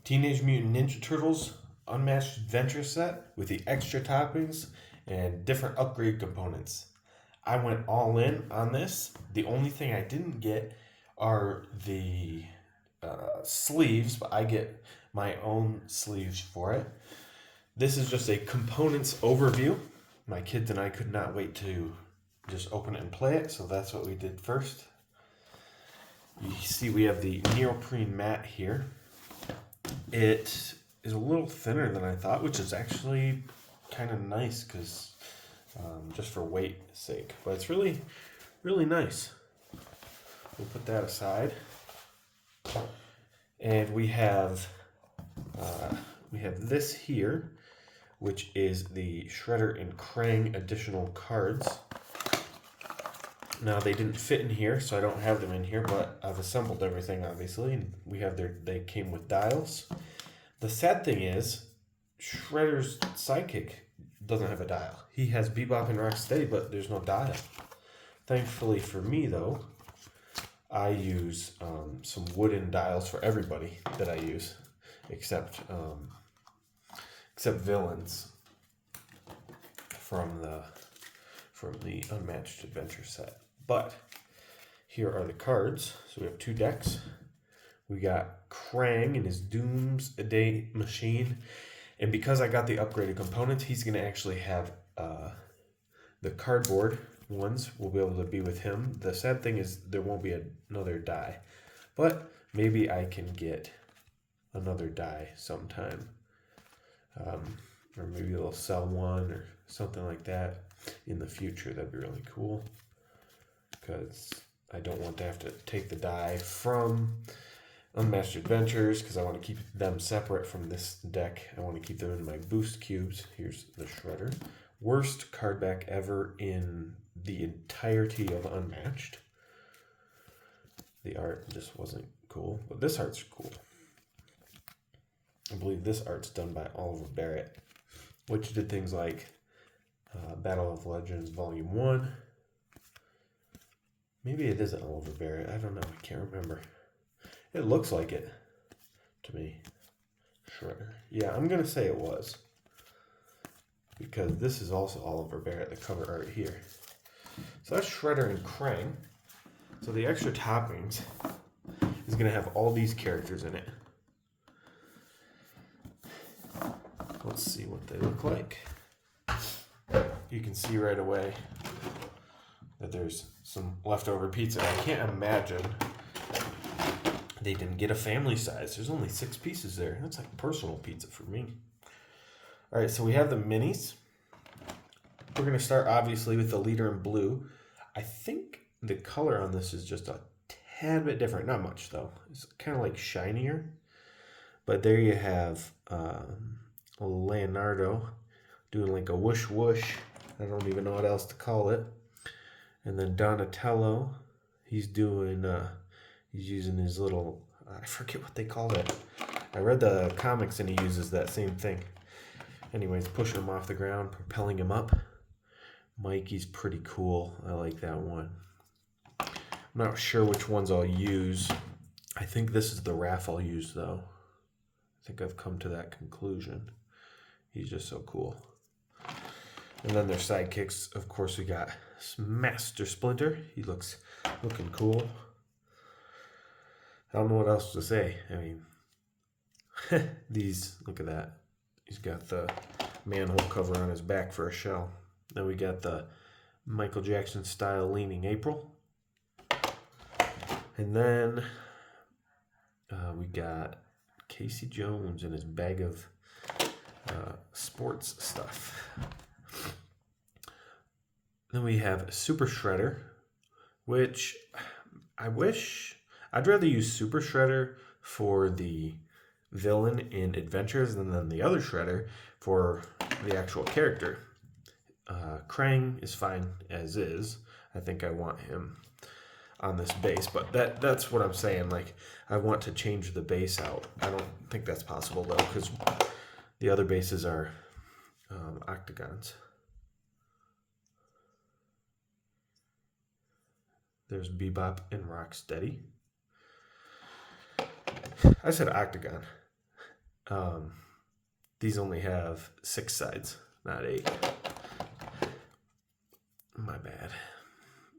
Teenage Mutant Ninja Turtles Unmatched Adventure Set with the extra toppings and different upgrade components. I went all in on this. The only thing I didn't get are the sleeves, but I get my own sleeves for it. This is just a components overview. My kids and I could not wait to just open it and play it, so that's what we did first. You see we have the neoprene mat here. It is a little thinner than I thought, which is actually kind of nice because just for weight sake, but it's really, really nice. We'll put that aside, and we have this here, which is the Shredder and Krang additional cards. Now they didn't fit in here, so I don't have them in here, but I've assembled everything obviously, and they came with dials. The sad thing is, Shredder's sidekick doesn't have a dial. He has Bebop and Rocksteady, but there's no dial. Thankfully for me though, I use some wooden dials for everybody that I use, except villains from the Unmatched Adventure set. But here are the cards. So we have 2 decks. We got Krang and his Doomsday Machine. And because I got the upgraded components, he's going to actually have the cardboard ones will be able to be with him. The sad thing is there won't be another die. But maybe I can get another die sometime. Or maybe they'll sell one or something like that in the future. That'd be really cool. Because I don't want to have to take the die from Unmatched Adventures because I want to keep them separate from this deck. I want to keep them in my boost cubes. Here's the Shredder. Worst card back ever in the entirety of Unmatched. The art just wasn't cool, but this art's cool. I believe this art's done by Oliver Barrett, which did things like Battle of Legends Volume 1. Maybe it isn't Oliver Barrett. I don't know. I can't remember. It looks like it to me. Shredder. Yeah, I'm going to say it was. Because this is also Oliver Barrett, the cover art here. So that's Shredder and Krang. So the extra toppings is going to have all these characters in it. Let's see what they look like. You can see right away that there's some leftover pizza. I can't imagine they didn't get a family size. There's only 6 pieces there. That's like personal pizza for me. All right, so we have the minis. We're going to start obviously with the leader in blue. I think the color on this is just a tad bit different. Not much though. It's kind of like shinier. But there you have Leonardo doing like a whoosh whoosh. I don't even know what else to call it. And then Donatello, he's doing, he's using his little, I forget what they call it. I read the comics and he uses that same thing. Anyways, pushing him off the ground, propelling him up. Mikey's pretty cool. I like that one. I'm not sure which ones I'll use. I think this is the Raph I'll use though. I think I've come to that conclusion. He's just so cool. And then their sidekicks, of course, we got Master Splinter. He looking cool. I don't know what else to say. I mean, look at that. He's got the manhole cover on his back for a shell. Then we got the Michael Jackson style Leaning April. And then we got Casey Jones and his bag of sports stuff. Then we have Super Shredder, which I'd rather use Super Shredder for the villain in Adventures than the other Shredder for the actual character. Krang is fine as is. I think I want him on this base, but that's what I'm saying. Like, I want to change the base out. I don't think that's possible though, because the other bases are octagons. There's Bebop and Rocksteady. I said octagon. These only have 6 sides, not 8. My bad.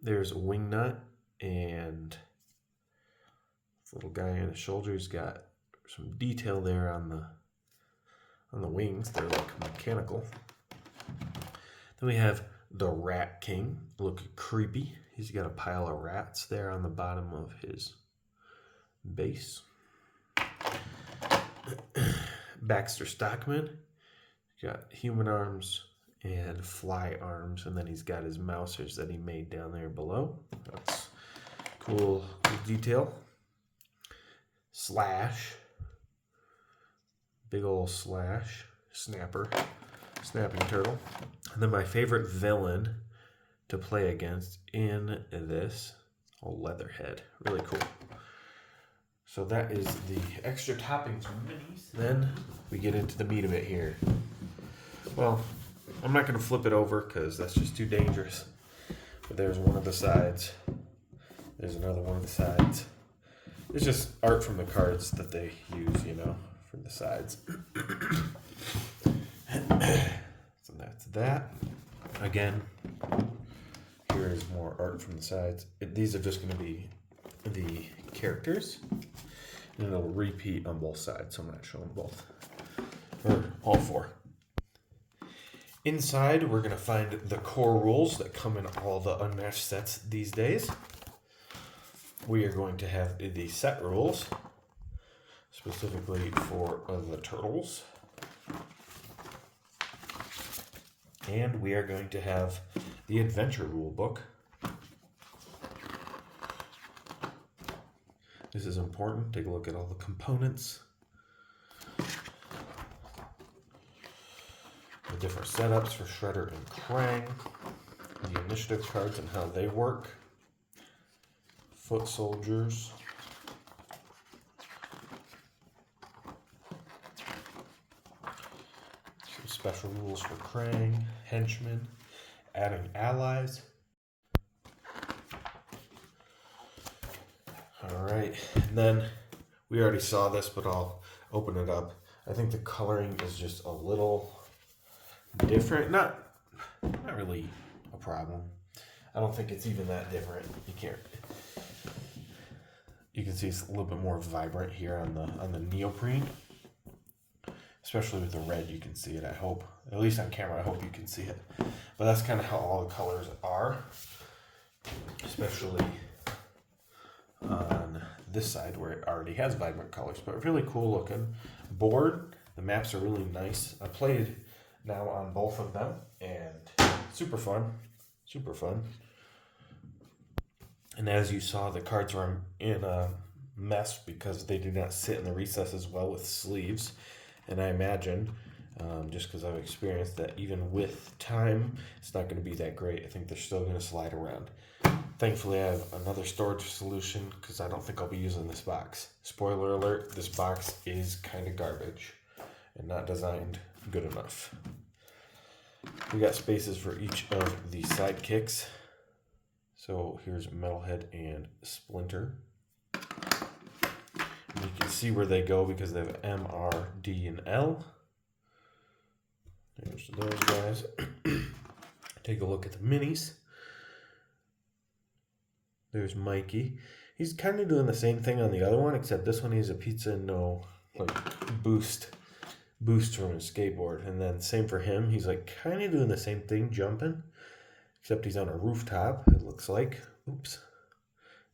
There's a wing nut and this little guy on the shoulder. He's got some detail there on the wings. They're like mechanical. Then we have the Rat King. Look creepy. He's got a pile of rats there on the bottom of his base. Baxter Stockman. He's got human arms and fly arms, and then he's got his mousers that he made down there below. That's cool detail. Slash. Big old Slash. Snapping turtle. And then my favorite villain to play against in this, Leatherhead. Really cool. So that is the extra toppings minis. Then we get into the meat of it here. Well, I'm not going to flip it over because that's just too dangerous. But there's one of the sides. There's another one of the sides. It's just art from the cards that they use, you know, from the sides. So that's that. Again, here is more art from the sides. These are just going to be the characters. And it'll repeat on both sides, so I'm not showing both. Or all 4. Inside, we're going to find the core rules that come in all the Unmatched sets these days. We are going to have the set rules, specifically for the turtles. And we are going to have the adventure rule book. This is important. Take a look at all the components. The different setups for Shredder and Krang. The initiative cards and how they work. Foot soldiers. Some special rules for Krang. Henchmen. Adding allies. Alright, and then we already saw this, but I'll open it up. I think the coloring is just a little different. Not really a problem. I don't think it's even that different. You can see it's a little bit more vibrant here on the neoprene. Especially with the red, you can see it, I hope. At least on camera, I hope you can see it. But that's kind of how all the colors are. Especially on this side where it already has vibrant colors. But really cool looking board. The maps are really nice. I played now on both of them, and super fun. And as you saw, the cards are in a mess because they do not sit in the recesses well with sleeves. And I imagine, just because I've experienced that even with time, it's not going to be that great. I think they're still going to slide around. Thankfully, I have another storage solution because I don't think I'll be using this box. Spoiler alert, this box is kind of garbage and not designed good enough. We got spaces for each of the sidekicks. So here's Metalhead and Splinter. And you can see where they go because they have M, R, D, and L. There's those guys. Take a look at the minis. There's Mikey. He's kind of doing the same thing on the other one, except this one he's a pizza and no boost from his skateboard. And then same for him. He's like kind of doing the same thing, jumping, except he's on a rooftop, it looks like. Oops.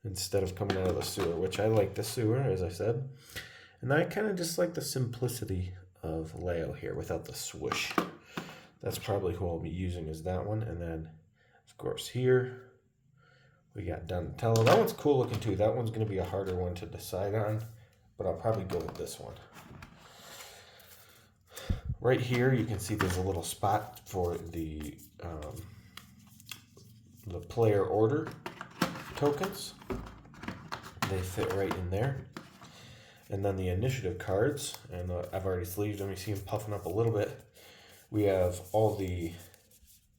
Instead of coming out of the sewer, which I like the sewer, as I said. And I kind of just like the simplicity of Leo here without the swoosh. That's probably who I'll be using is that one. And then, of course, here we got Donatello. That one's cool looking too. That one's going to be a harder one to decide on, but I'll probably go with this one. Right here, you can see there's a little spot for the player order tokens. They fit right in there. And then the initiative cards, and I've already sleeved them. You see them puffing up a little bit. We have all the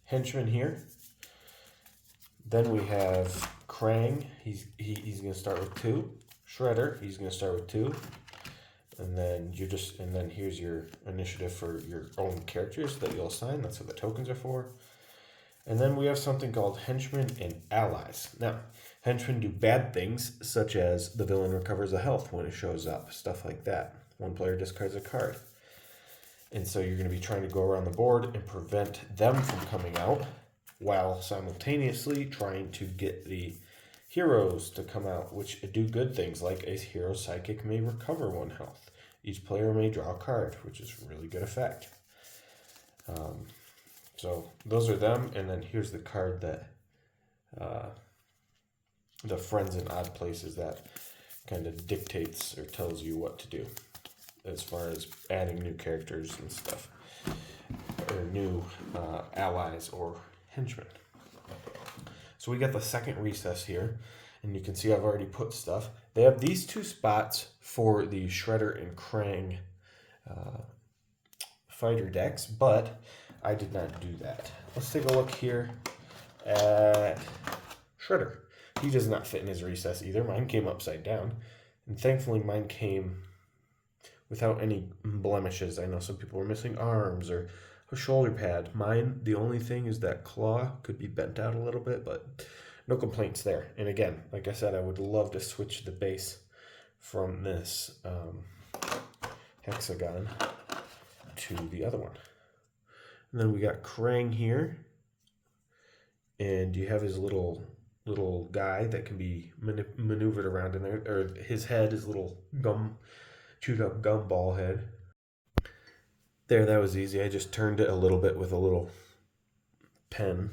henchmen here. Then we have Krang. He's going to start with 2. Shredder, he's going to start with 2. And then here's your initiative for your own characters that you'll assign. That's what the tokens are for. And then we have something called henchmen and allies. Now, henchmen do bad things, such as the villain recovers a health when it shows up, stuff like that. One player discards a card. And so you're going to be trying to go around the board and prevent them from coming out, while simultaneously trying to get the heroes to come out, which do good things, like a hero psychic may recover 1 health. Each player may draw a card, which is a really good effect. So those are them, and then here's the card that the friends in odd places that kind of dictates or tells you what to do as far as adding new characters and stuff, or new allies or henchmen. So we got the second recess here, and you can see I've already put stuff. They have these 2 spots for the Shredder and Krang fighter decks, but I did not do that. Let's take a look here at Shredder. He does not fit in his recess either. Mine came upside down, and thankfully mine came without any blemishes. I know some people were missing arms or a shoulder pad. Mine, the only thing is that claw could be bent out a little bit, but no complaints there. And again, like I said, I would love to switch the base from this hexagon to the other one. And then we got Krang here, and you have his little guy that can be maneuvered around in there, or his head is little chewed up gumball head. There, that was easy. I just turned it a little bit with a little pen.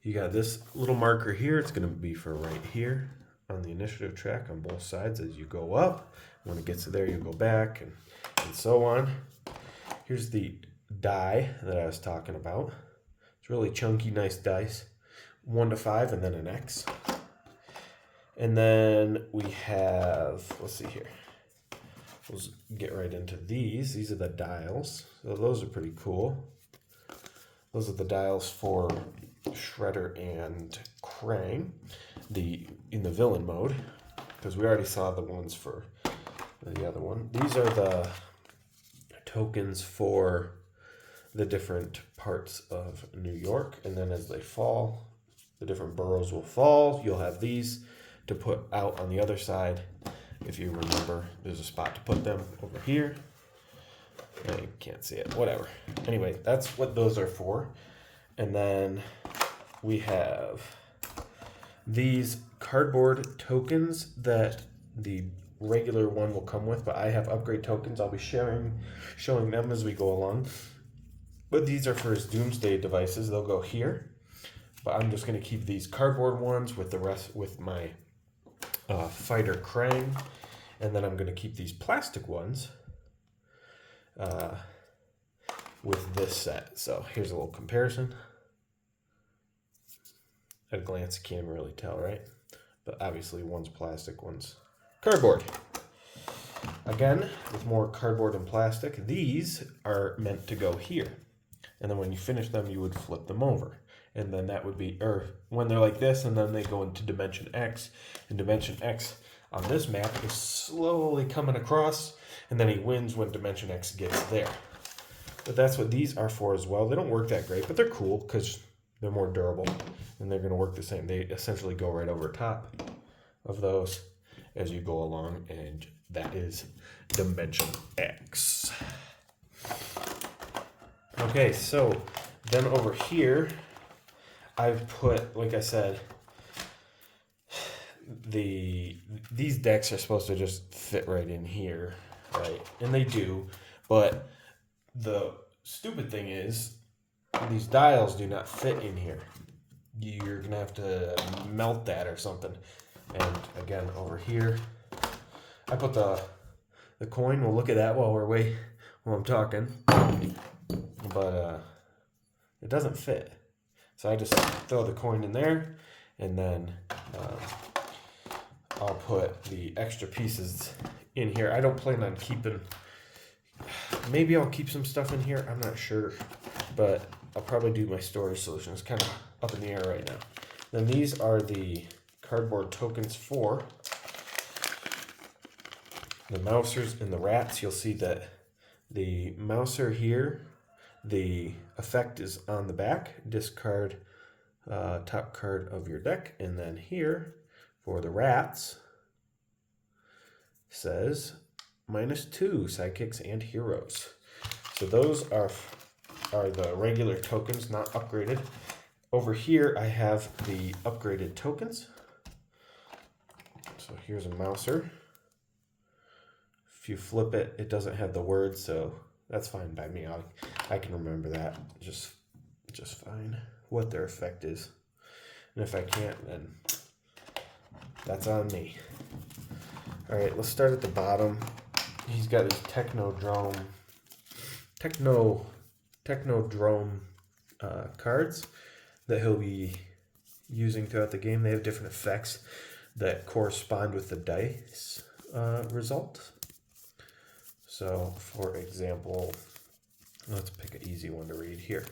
You got this little marker here. It's going to be for right here on the initiative track on both sides as you go up. When it gets to there, you go back and so on. Here's the die that I was talking about. It's really chunky, nice dice. 1 to 5 and then an X. And then we have, let's see here. Let's get right into these. These are the dials. So those are pretty cool. Those are the dials for Shredder and Krang in the villain mode, because we already saw the ones for the other one. These are the tokens for the different parts of New York, and then as they fall, the different boroughs will fall. You'll have these to put out on the other side. If you remember, there's a spot to put them over here. I can't see it, whatever. Anyway, that's what those are for. And then we have these cardboard tokens that the regular one will come with, but I have upgrade tokens. I'll be showing them as we go along. But these are for his doomsday devices. They'll go here. But I'm just going to keep these cardboard ones with the rest, with my fighter Krang. And then I'm going to keep these plastic ones with this set. So here's a little comparison. At a glance, you can't really tell, right? But obviously one's plastic, one's cardboard. Again, with more cardboard and plastic, these are meant to go here. And then when you finish them, you would flip them over. And then that would be, or when they're like this, and then they go into Dimension X. And Dimension X on this map is slowly coming across, and then he wins when Dimension X gets there. But that's what these are for as well. They don't work that great, but they're cool because they're more durable, and they're going to work the same. They essentially go right over top of those as you go along, and that is Dimension X. Okay, so then over here, I've put, like I said, these decks are supposed to just fit right in here, right? And they do, but the stupid thing is these dials do not fit in here. You're gonna have to melt that or something. And again, over here, I put the coin. We'll look at that while I'm talking. But it doesn't fit. So I just throw the coin in there, and then I'll put the extra pieces in here. I don't plan on keeping, maybe I'll keep some stuff in here, I'm not sure, but I'll probably do my storage solution. It's kind of up in the air right now. Then these are the cardboard tokens for the Mousers and the Rats, you'll see that the Mouser here, the effect is on the back. Discard top card of your deck. And then here, for the Rats, says -2 sidekicks and heroes. So those are the regular tokens, not upgraded. Over here, I have the upgraded tokens. So here's a Mouser. If you flip it, it doesn't have the words, so that's fine by me. I can remember that just fine, what their effect is. And if I can't, then that's on me. All right, let's start at the bottom. He's got his Technodrome cards that he'll be using throughout the game. They have different effects that correspond with the dice result. So, for example, let's pick an easy one to read here.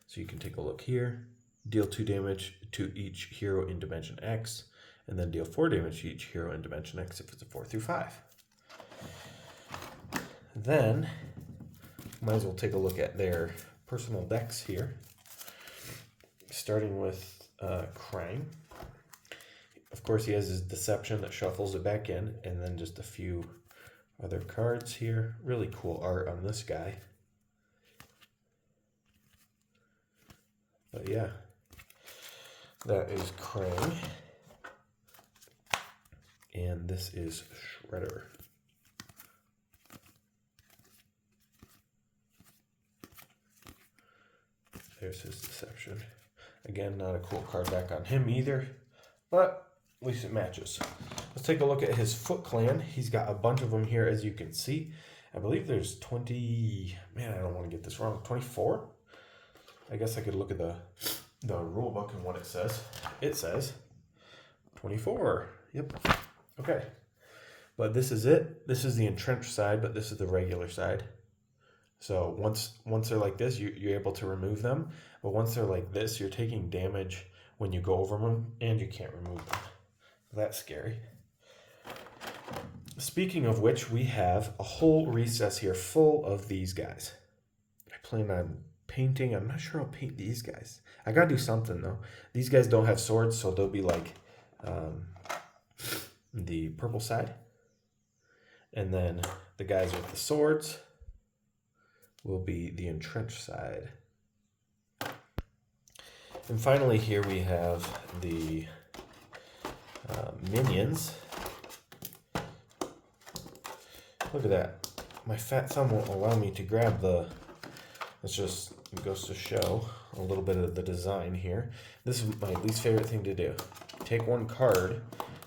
So you can take a look here. Deal 2 damage to each hero in Dimension X, and then deal 4 damage to each hero in Dimension X if it's a 4 through 5. Then, might as well take a look at their personal decks here. Starting with Krang. Of course, he has his Deception that shuffles it back in, and then just a few other cards here. Really cool art on this guy. But yeah, that is Krang. And this is Shredder. There's his Deception. Again, not a cool card back on him either, but at least it matches. Let's take a look at his Foot Clan. He's got a bunch of them here, as you can see. I believe there's 20, man, I don't want to get this wrong, 24? I guess I could look at the rule book and what it says. It says 24. Yep. Okay. But this is it. This is the entrenched side, but this is the regular side. So once they're like this, you're able to remove them. But once they're like this, you're taking damage when you go over them, and you can't remove them. That's scary. Speaking of which, we have a whole recess here full of these guys. I plan on painting. I'm not sure I'll paint these guys. I gotta do something though. These guys don't have swords, so they'll be like the purple side. And then the guys with the swords will be the entrenched side. And finally here we have the minions. Look at that. My fat thumb won't allow me to grab the... It's just, it goes to show a little bit of the design here. This is my least favorite thing to do. Take one card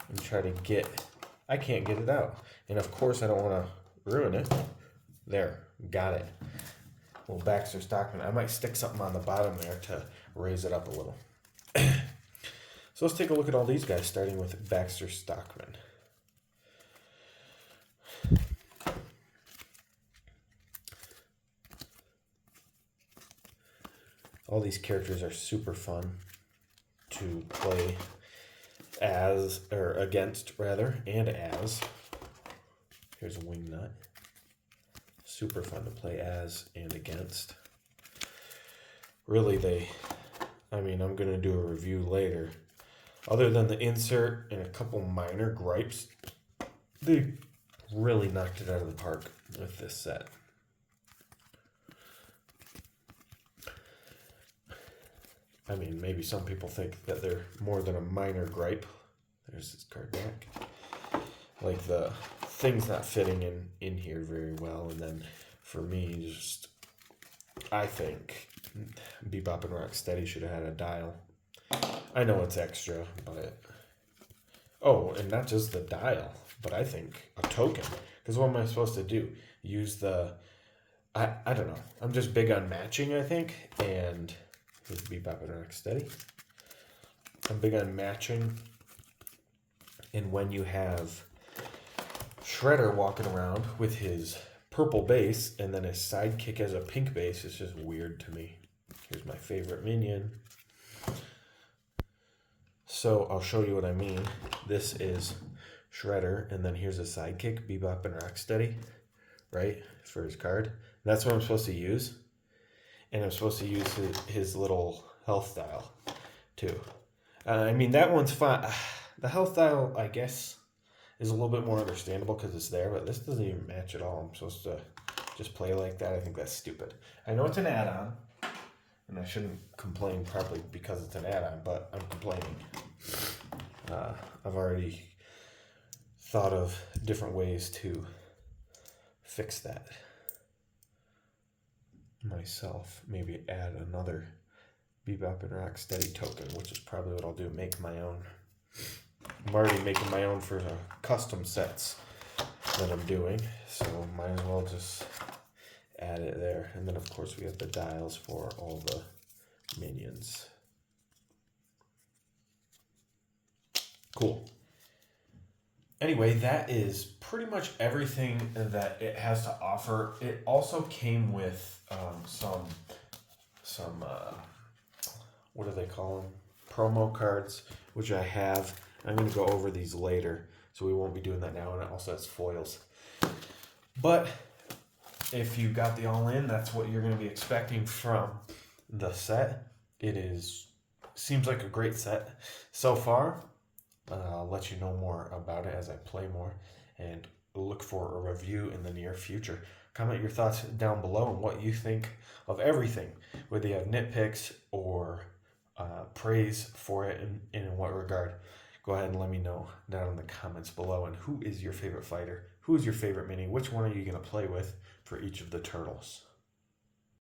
and try to get... I can't get it out. And of course I don't want to ruin it. There, got it. Little Baxter Stockman. I might stick something on the bottom there to raise it up a little. So let's take a look at all these guys, starting with Baxter Stockman. All these characters are super fun to play as, or against rather, and as. Here's a Wingnut. Super fun to play as and against. Really, I'm going to do a review later. Other than the insert and a couple minor gripes, they really knocked it out of the park with this set. I mean, maybe some people think that they're more than a minor gripe. There's this card back. Like the things not fitting in here very well. And then for me, just, I think Bebop and Rocksteady should have had a dial. I know it's extra, but... Oh, and not just the dial, but I think a token. Because what am I supposed to do? Use the... I don't know. I'm just big on matching, I think. And... Here's Bebop and Rocksteady. I'm big on matching. And when you have Shredder walking around with his purple base and then his sidekick as a pink base, it's just weird to me. Here's my favorite minion. So I'll show you what I mean. This is Shredder, and then here's a sidekick, Bebop and Rocksteady, right, for his card. And that's what I'm supposed to use. And I'm supposed to use his little health dial, too. I mean, that one's fine. The health dial, I guess, is a little bit more understandable because it's there, but this doesn't even match at all. I'm supposed to just play like that. I think that's stupid. I know it's an add-on, and I shouldn't complain probably because it's an add-on, but I'm complaining. I've already thought of different ways to fix that myself. Maybe add another Bebop and Rocksteady token, which is probably what I'll do. Make my own. I'm already making my own for the custom sets that I'm doing, so might as well just add it there. And then of course we have the dials for all the minions. Cool. Anyway, that is pretty much everything that it has to offer. It also came with some what do they call them? Promo cards, which I have. I'm going to go over these later, so we won't be doing that now. And it also has foils. But if you got the all-in, that's what you're going to be expecting from the set. Seems like a great set so far. I'll let you know more about it as I play more, and look for a review in the near future. Comment your thoughts down below and what you think of everything, whether you have nitpicks or praise for it, and in what regard. Go ahead and let me know down in the comments below. And who is your favorite fighter? Who is your favorite mini? Which one are you going to play with for each of the turtles?